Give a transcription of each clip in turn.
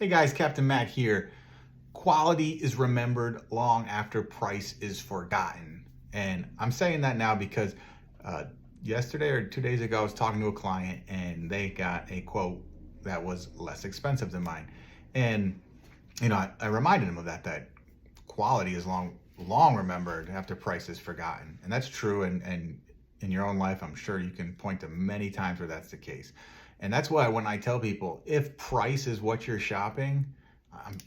Hey guys, Captain Matt here. Quality is remembered long after price is forgotten. And I'm saying that now because uh, yesterday or 2 days ago, I was talking to a client and they got a quote that was less expensive than mine. And, I reminded them of that quality is long remembered after price is forgotten. And that's true. And in your own life, I'm sure you can point to many times where that's the case. And that's why when I tell people, if price is what you're shopping,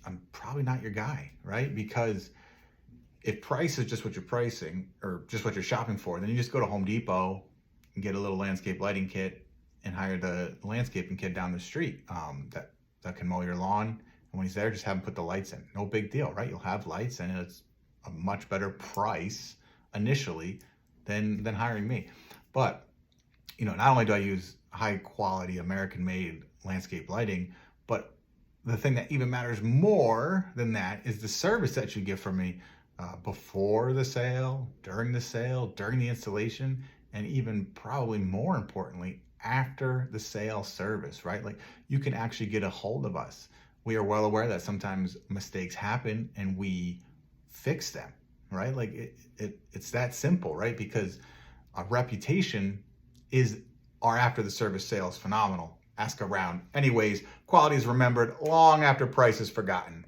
I'm probably not your guy, right? Because if price is just what you're pricing or just what you're shopping for, then you just go to Home Depot and get a little landscape lighting kit and hire the landscaping kid down the street that can mow your lawn. And when he's there, just have him put the lights in. No big deal, right? You'll have lights and it's a much better price initially than hiring me. But not only do I use high quality American made landscape lighting, but the thing that even matters more than that is the service that you get from me before the sale, during the installation, and even probably more importantly, after the sale service, right? Like you can actually get a hold of us. We are well aware that sometimes mistakes happen and we fix them, right? Like it's that simple, right? Because a reputation is our after the service sales phenomenal. Ask around. Anyways, quality is remembered long after price is forgotten.